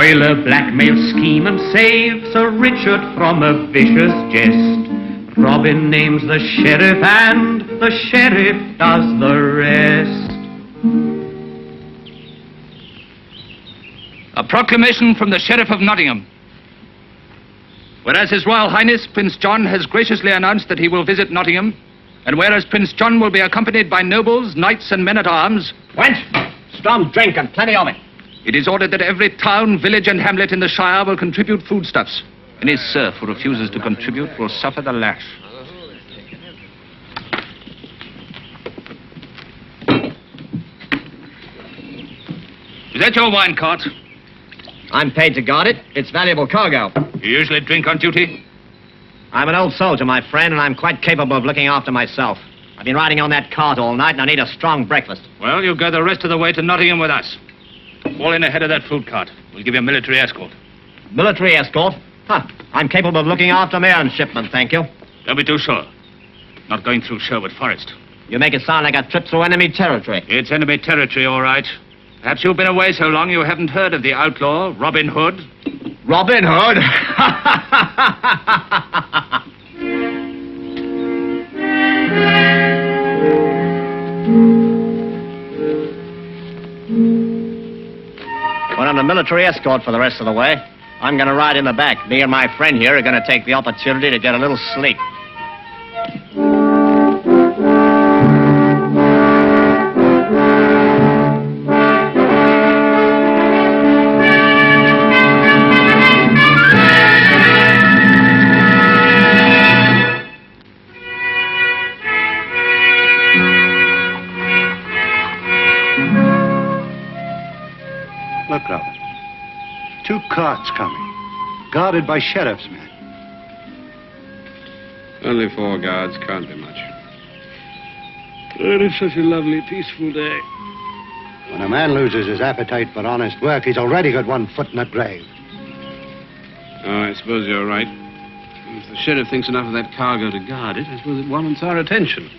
foil a blackmail scheme and save Sir Richard from a vicious jest. Robin names the sheriff and the sheriff does the rest. A proclamation from the Sheriff of Nottingham. Whereas His Royal Highness Prince John has graciously announced that he will visit Nottingham, and whereas Prince John will be accompanied by nobles, knights, and men-at-arms... Wench, strong drink and plenty of it. It is ordered that every town, village, and hamlet in the Shire will contribute foodstuffs. Any serf who refuses to contribute will suffer the lash. Is that your wine cart? I'm paid to guard it. It's valuable cargo. You usually drink on duty? I'm an old soldier, my friend, and I'm quite capable of looking after myself. I've been riding on that cart all night, and I need a strong breakfast. Well, you'll go the rest of the way to Nottingham with us. Fall in ahead of that food cart. We'll give you a military escort. Military escort? Huh. I'm capable of looking after my own shipment, thank you. Don't be too sure. Not going through Sherwood Forest. You make it sound like a trip through enemy territory. It's enemy territory, all right. Perhaps you've been away so long you haven't heard of the outlaw, Robin Hood. Robin Hood? Well, I'm a military escort for the rest of the way. I'm going to ride in the back. Me and my friend here are going to take the opportunity to get a little sleep. Look, Robin. 2 carts coming, guarded by sheriff's men. Only 4 guards, can't be much. Oh, it's such a lovely, peaceful day. When a man loses his appetite for honest work, he's already got one foot in the grave. Oh, I suppose you're right. If the sheriff thinks enough of that cargo to guard it, I suppose it warrants our attention.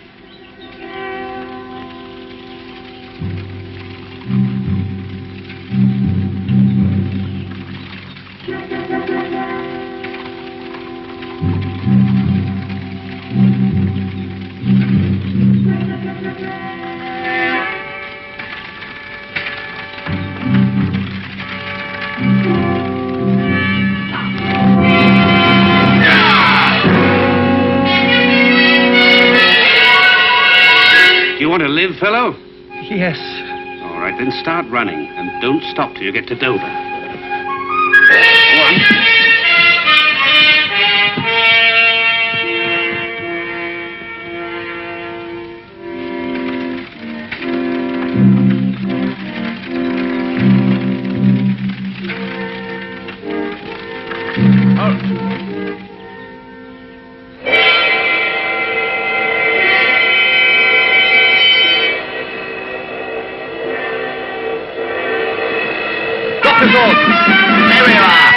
Want to live, fellow? Yes. All right, then start running, and don't stop till you get to Dover. Go on. There we are.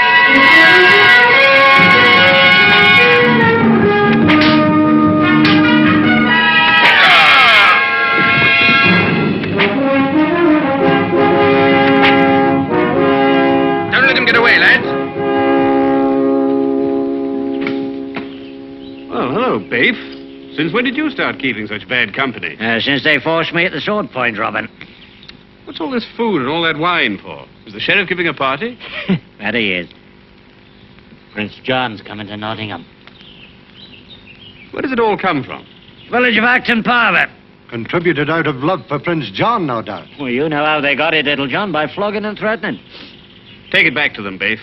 Don't let him get away, lads. Well, hello, Bafe. Since when did you start keeping such bad company? Since they forced me at the sword point, Robin. What's all this food and all that wine for? Is the sheriff giving a party? That he is. Prince John's coming to Nottingham. Where does it all come from? Village of Acton Parlour. Contributed out of love for Prince John, no doubt. Well, you know how they got it, Little John, by flogging and threatening. Take it back to them, Bafe.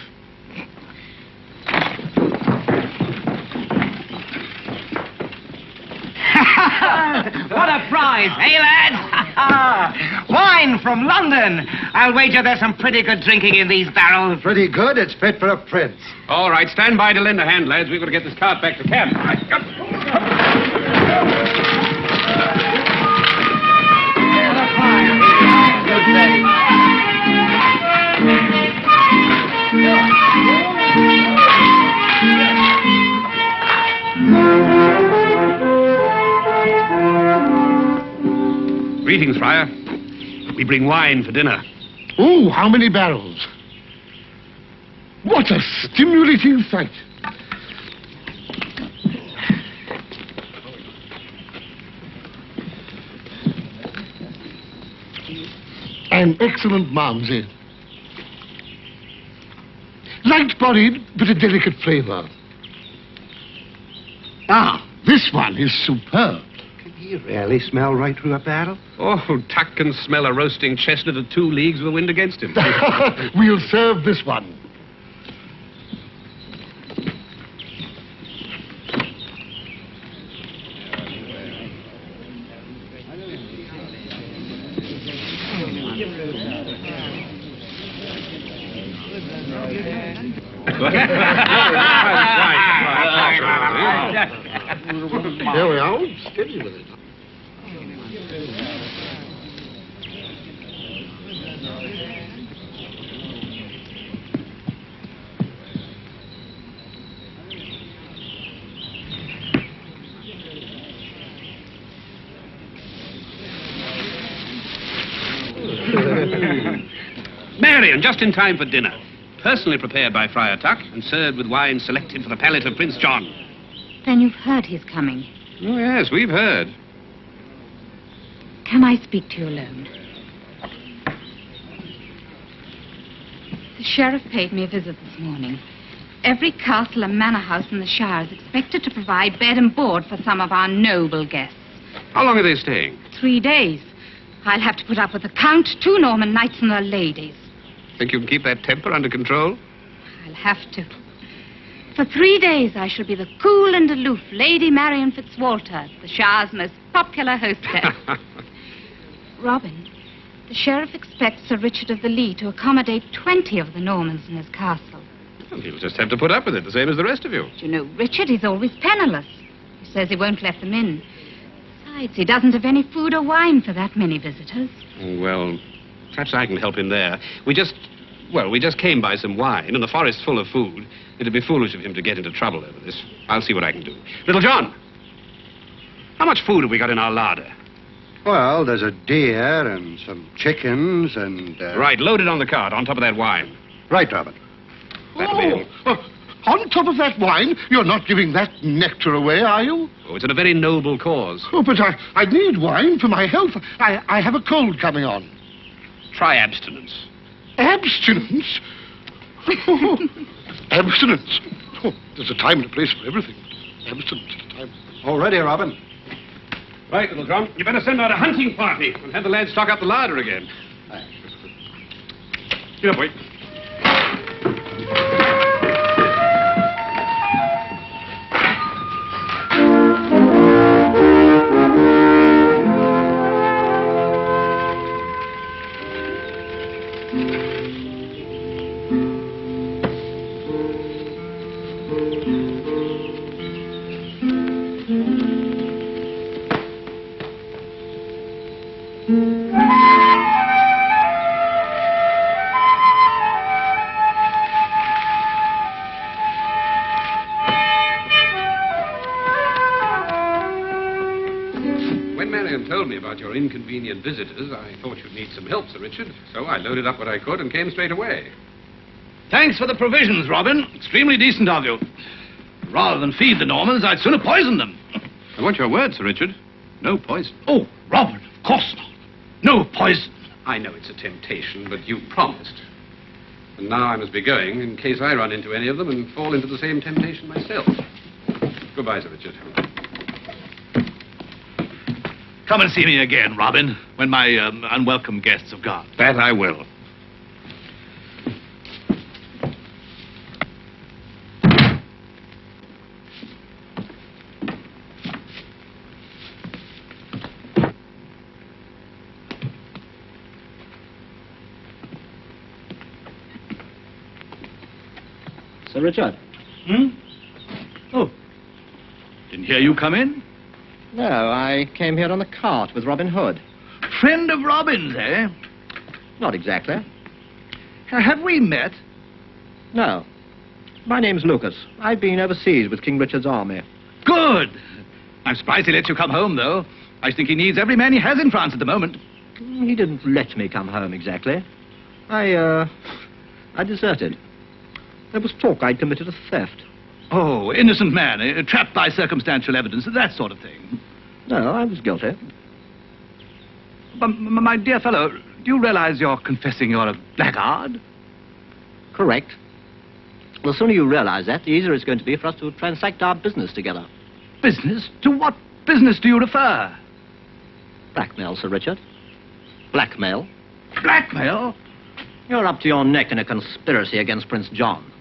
What a prize, eh, lads? Wine from London. I'll wager there's some pretty good drinking in these barrels. Pretty good. It's fit for a prince. All right, stand by to lend a hand, lads. We've got to get this cart back to camp. Greetings, Friar. We bring wine for dinner. Ooh, how many barrels? What a stimulating sight. An excellent Malmsey. Light-bodied, but a delicate flavor. Ah, this one is superb. Can he really smell right through a barrel? Oh, Tuck can smell a roasting chestnut at 2 leagues with the wind against him. We'll serve this one. There we are. Steady with it. Marion, just in time for dinner. Personally prepared by Friar Tuck and served with wine selected for the palate of Prince John. Then you've heard he's coming. Oh, yes, we've heard. Can I speak to you alone? The sheriff paid me a visit this morning. Every castle and manor house in the Shire is expected to provide bed and board for some of our noble guests. How long are they staying? 3 days. I'll have to put up with the Count, 2 Norman knights and their ladies. Think you can keep that temper under control? I'll have to. For 3 days, I shall be the cool and aloof Lady Marion Fitzwalter, the Shire's most popular hostess. Robin, the sheriff expects Sir Richard of the Lee to accommodate 20 of the Normans in his castle. Well, he'll just have to put up with it, the same as the rest of you. Do you know, Richard, he's always penniless. He says he won't let them in. Besides, he doesn't have any food or wine for that many visitors. Well, perhaps I can help him there. We just came by some wine, and the forest's full of food. It'd be foolish of him to get into trouble over this. I'll see what I can do. Little John, how much food have we got in our larder? Well, there's a deer and some chickens and... Right, load it on the cart, on top of that wine. Right, Robin. On top of that wine, you're not giving that nectar away, are you? Oh, it's in a very noble cause. Oh, but I need wine for my health. I have a cold coming on. Try abstinence. Abstinence? Abstinence. Oh, there's a time and a place for everything. Abstinence at a time. All ready, Robin. Right, Little John, you better send out a hunting party and have the lads stock up the larder again. Get up, boy. Told me about your inconvenient visitors. I thought you'd need some help, Sir Richard. So I loaded up what I could and came straight away. Thanks for the provisions, Robin. Extremely decent of you. Rather than feed the Normans, I'd sooner poison them. I want your word, Sir Richard. No poison. Oh, Robin, of course not. No poison. I know it's a temptation, but you promised. And now I must be going in case I run into any of them and fall into the same temptation myself. Goodbye, Sir Richard. Come and see me again, Robin, when my unwelcome guests have gone. That I will. Sir Richard? Oh. Didn't hear you come in? No, I came here on the cart with Robin Hood. Friend of Robin's, eh? Not exactly. Have we met? No. My name's Lucas. I've been overseas with King Richard's army. Good. I'm surprised he let you come home, though. I think he needs every man he has in France at the moment. He didn't let me come home exactly. I deserted. There was talk I'd committed a theft. Oh, innocent man, trapped by circumstantial evidence, that sort of thing. No, I was guilty. But, my dear fellow, do you realize you're confessing you're a blackguard? Correct. The sooner you realize that, the easier it's going to be for us to transact our business together. Business? To what business do you refer? Blackmail, Sir Richard. Blackmail. Blackmail? You're up to your neck in a conspiracy against Prince John.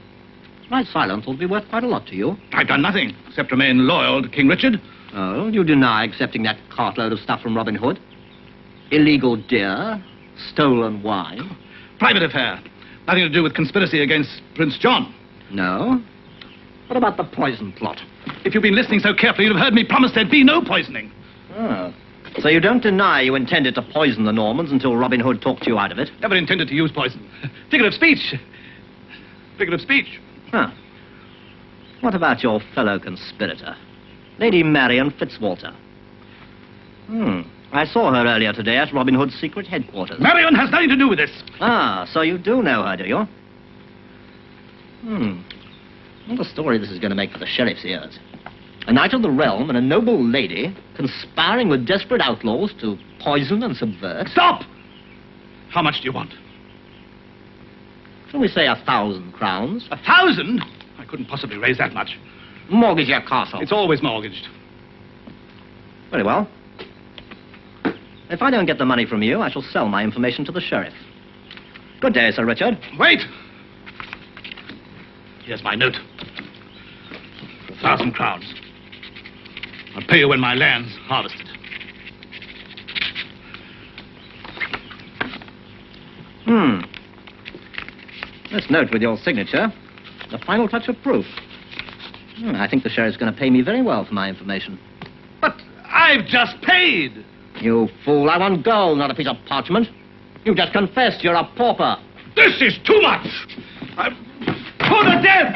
My silence will be worth quite a lot to you. I've done nothing except remain loyal to King Richard. Oh, you deny accepting that cartload of stuff from Robin Hood? Illegal deer, stolen wine. Private affair. Nothing to do with conspiracy against Prince John. No? What about the poison plot? If you'd been listening so carefully, you'd have heard me promise there'd be no poisoning. Oh. So you don't deny you intended to poison the Normans until Robin Hood talked you out of it? Never intended to use poison. Figure of speech. Figure of speech. Huh. What about your fellow conspirator, Lady Marian Fitzwalter? I saw her earlier today at Robin Hood's secret headquarters. Marion has nothing to do with this. Ah, so you do know her, do you? What a story this is going to make for the sheriff's ears. A knight of the realm and a noble lady conspiring with desperate outlaws to poison and subvert. Stop! How much do you want? Shall we say 1,000 crowns? 1,000? I couldn't possibly raise that much. Mortgage your castle. It's always mortgaged. Very well. If I don't get the money from you, I shall sell my information to the sheriff. Good day, Sir Richard. Wait! Here's my note. 1,000 crowns. I'll pay you when my land's harvested. This note with your signature, the final touch of proof. I think the sheriff's going to pay me very well for my information. But I've just paid! You fool, I want gold, not a piece of parchment. You just confessed you're a pauper. This is too much! I'm put to death!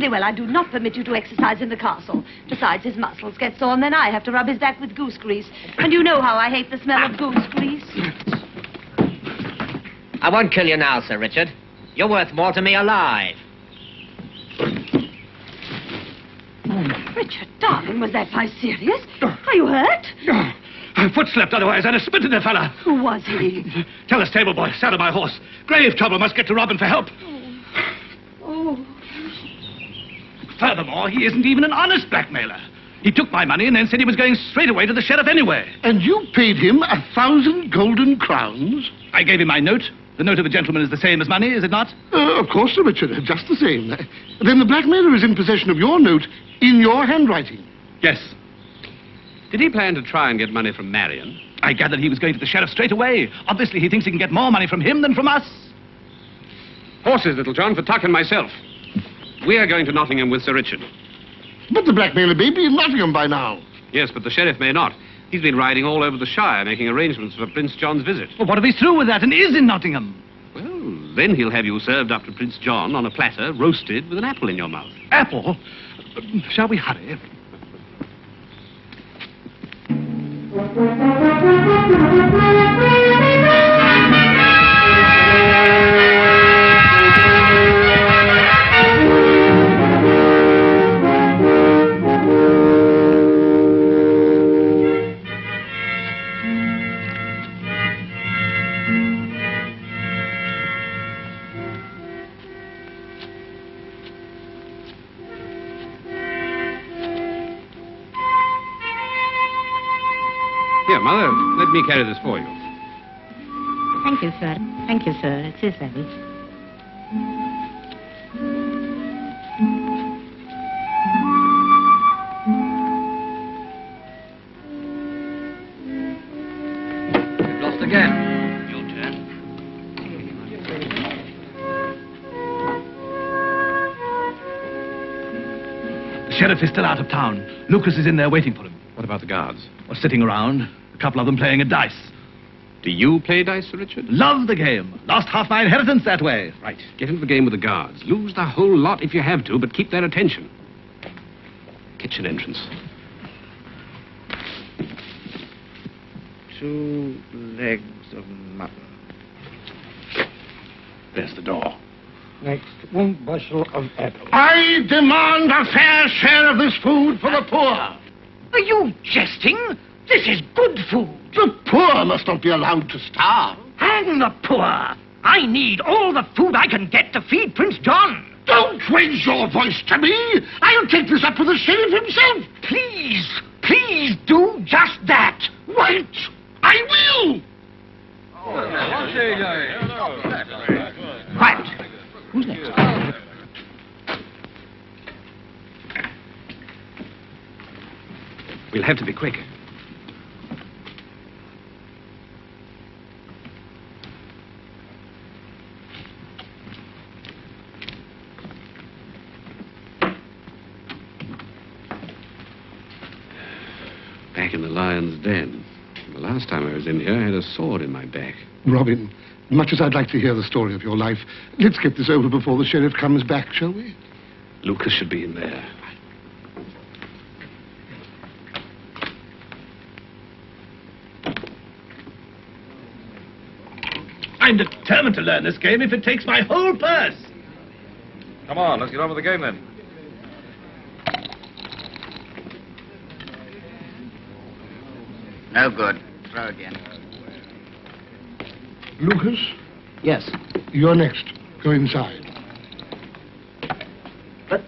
Well, I do not permit you to exercise in the castle. Besides, his muscles get sore, and then I have to rub his back with goose grease. And you know how I hate the smell of goose grease. I won't kill you now, Sir Richard. You're worth more to me alive. Richard, darling, was that quite serious? Are you hurt? A foot slipped, otherwise I'd have spit in the fella. Who was he? Tell the stable boy, saddle my horse. Grave trouble, must get to Robin for help. Oh. Furthermore, he isn't even an honest blackmailer. He took my money and then said he was going straight away to the sheriff anyway. And you paid him 1,000 golden crowns? I gave him my note. The note of a gentleman is the same as money, is it not? Of course, Sir Richard, just the same. Then the blackmailer is in possession of your note in your handwriting. Yes. Did he plan to try and get money from Marion? I gathered he was going to the sheriff straight away. Obviously, he thinks he can get more money from him than from us. Horses, Little John, for Tuck and myself. We are going to Nottingham with Sir Richard. But the blackmailer may be in Nottingham by now. Yes, but the sheriff may not. He's been riding all over the Shire, making arrangements for Prince John's visit. Well, what if he's through with that and is in Nottingham? Well, then he'll have you served up to Prince John on a platter, roasted, with an apple in your mouth. Apple? Shall we hurry? Here, Mother, let me carry this for you. Thank you, sir. Thank you, sir. It is heavy. We've lost again. sheriff is still out of town. Lucas is in there waiting for him. What about the guards? Or sitting around, a couple of them playing at dice. Do you play dice, Sir Richard? Love the game. Lost half my inheritance that way. Right. Get into the game with the guards. Lose the whole lot if you have to, but keep their attention. Kitchen entrance. 2 legs of mutton. There's the door. Next, 1 bushel of apples. I demand a fair share of this food for the poor. Are you jesting? This is good food. The poor must not be allowed to starve. Hang the poor. I need all the food I can get to feed Prince John. Don't raise your voice to me. I'll take this up with the sheriff himself. Please do just that. Right. I will. Quiet. Who's next? We'll have to be quick. Back in the lion's den. The last time I was in here, I had a sword in my back. Robin, much as I'd like to hear the story of your life, let's get this over before the sheriff comes back, shall we? Lucas should be in there. I'm determined to learn this game if it takes my whole purse. Come on, let's get on with the game then. No good. Throw again. Lucas, Yes, you're next. Go inside. but...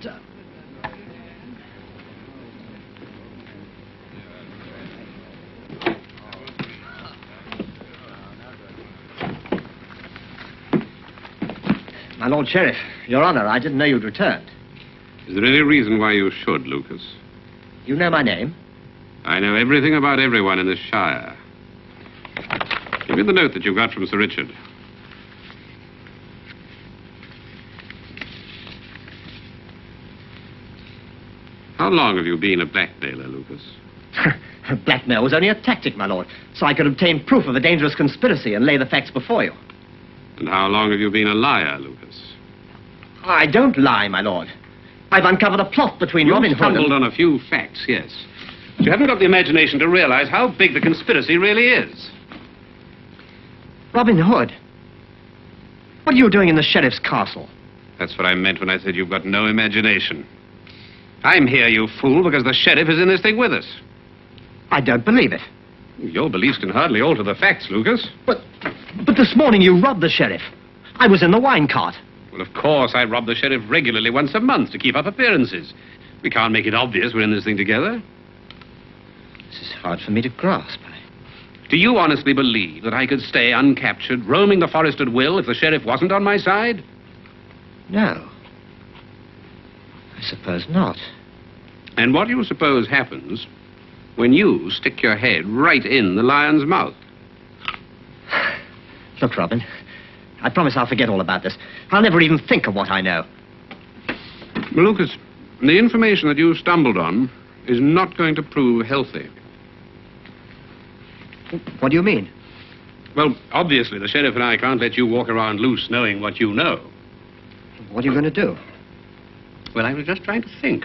My Lord Sheriff, Your Honor, I didn't know you'd returned. Is there any reason why you should, Lucas? You know my name? I know everything about everyone in this shire. Give me the note that you got from Sir Richard. How long have you been a blackmailer, Lucas? Blackmail was only a tactic, my lord, so I could obtain proof of a dangerous conspiracy and lay the facts before you. And how long have you been a liar, Lucas? I don't lie, my lord. I've uncovered a plot between You Robin Hood stumbled and... on a few facts, yes. But you haven't got the imagination to realize how big the conspiracy really is. Robin Hood? What are you doing in the sheriff's castle? That's what I meant when I said you've got no imagination. I'm here, you fool, because the sheriff is in this thing with us. I don't believe it. Your beliefs can hardly alter the facts, Lucas. But this morning you robbed the sheriff. I was in the wine cart. Well, of course, I rob the sheriff regularly once a month to keep up appearances. We can't make it obvious we're in this thing together. This is hard for me to grasp. Do you honestly believe that I could stay uncaptured, roaming the forest at will, if the sheriff wasn't on my side? No. I suppose not. And what do you suppose happens when you stick your head right in the lion's mouth? Look, Robin, I promise I'll forget all about this. I'll never even think of what I know. Well, Lucas, the information that you stumbled on is not going to prove healthy. What do you mean? Well, obviously, the sheriff and I can't let you walk around loose knowing what you know. What are you going to do? Well, I was just trying to think.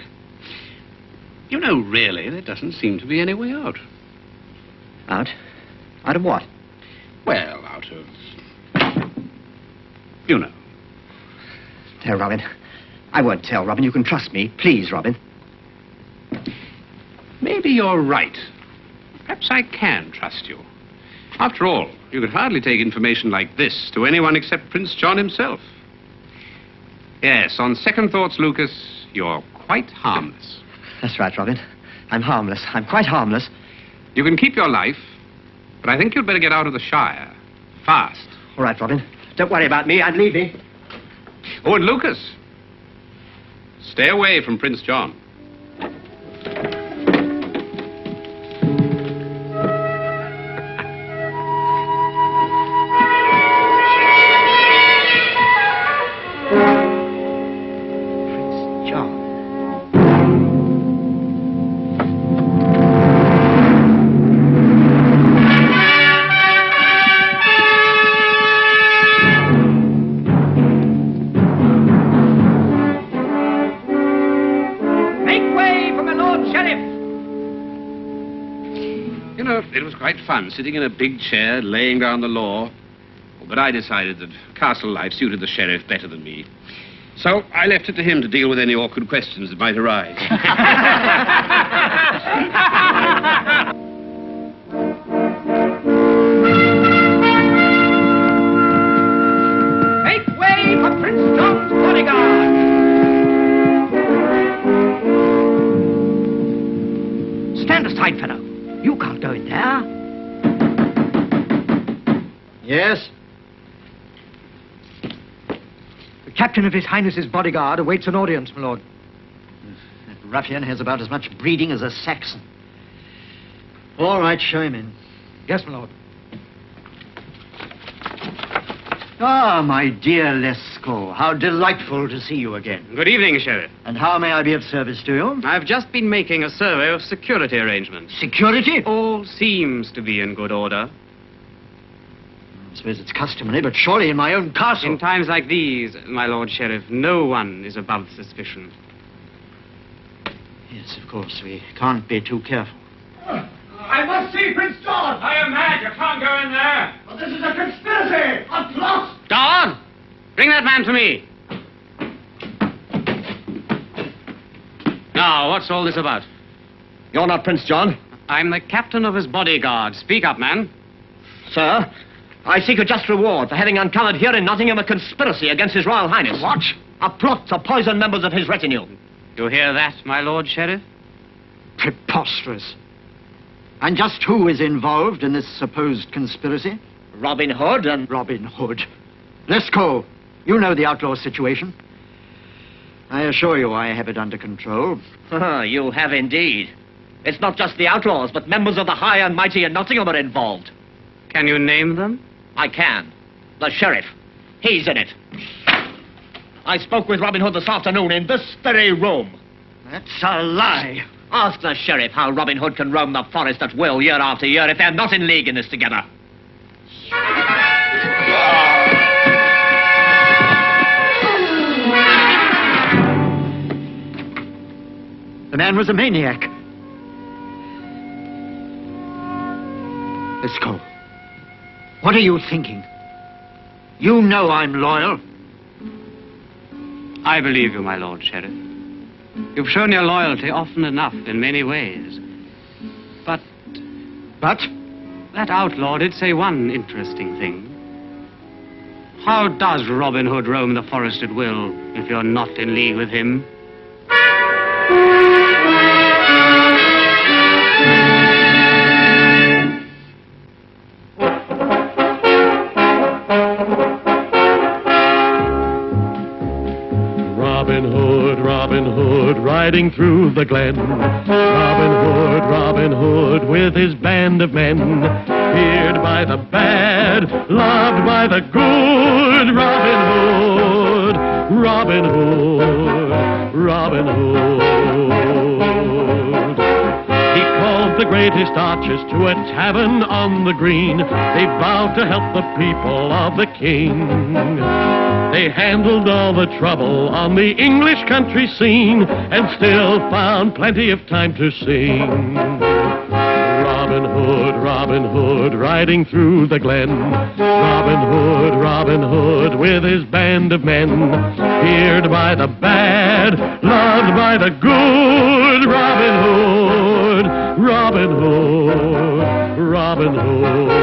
You know, really, there doesn't seem to be any way out. Out? Out of what? Well, out of... you know. There, Robin. I won't tell, Robin. You can trust me. Please, Robin. Maybe you're right. Perhaps I can trust you. After all, you could hardly take information like this to anyone except Prince John himself. Yes, on second thoughts, Lucas, you're quite harmless. That's right, Robin. I'm harmless. I'm quite harmless. You can keep your life, but I think you'd better get out of the Shire. Fast. All right, Robin. Don't worry about me. I'm leaving. Oh, and Lucas, stay away from Prince John. Prince John. You know, it was quite fun, sitting in a big chair, laying down the law. But I decided that castle life suited the sheriff better than me. So I left it to him to deal with any awkward questions that might arise. Make way for Prince John's bodyguard! Stand aside, fellow. You can't go in there. Yes? The captain of His Highness's bodyguard awaits an audience, my lord. That ruffian has about as much breeding as a Saxon. All right, show him in. Yes, my lord. Ah, my dear Lescaut, how delightful to see you again. Good evening, Sheriff. And how may I be of service to you? I've just been making a survey of security arrangements. Security? All seems to be in good order. I suppose it's customary, but surely in my own castle. In times like these, my Lord Sheriff, no one is above suspicion. Yes, of course, we can't be too careful. I must see Prince John! I am mad. You can't go in there. But this is a conspiracy! A plot! Don! Bring that man to me. Now, what's all this about? You're not Prince John? I'm the captain of his bodyguard. Speak up, man. Sir, I seek a just reward for having uncovered here in Nottingham a conspiracy against His Royal Highness. What? A plot to poison members of his retinue. You hear that, my Lord Sheriff? Preposterous. And just who is involved in this supposed conspiracy? Robin Hood and... Robin Hood. Lescaut, you know the outlaw situation. I assure you I have it under control. You have indeed. It's not just the outlaws, but members of the high and mighty in Nottingham are involved. Can you name them? I can. The sheriff. He's in it. I spoke with Robin Hood this afternoon in this very room. That's a lie. Ask the sheriff how Robin Hood can roam the forest at will year after year if they're not in league in this together. The man was a maniac. Lescaut, what are you thinking? You know I'm loyal. I believe you, my Lord Sheriff. You've shown your loyalty often enough in many ways. But that outlaw did say one interesting thing. How does Robin Hood roam the forest at will if you're not in league with him? Robin Hood, riding through the glen. Robin Hood, with his band of men. Feared by the bad, loved by the good. Robin Hood. He called the greatest archers to a tavern on the green. They vowed to help the people of the king. They handled all the trouble on the English country scene and still found plenty of time to sing. Robin Hood, riding through the glen. Robin Hood, with his band of men. Feared by the bad, loved by the good. Robin Hood.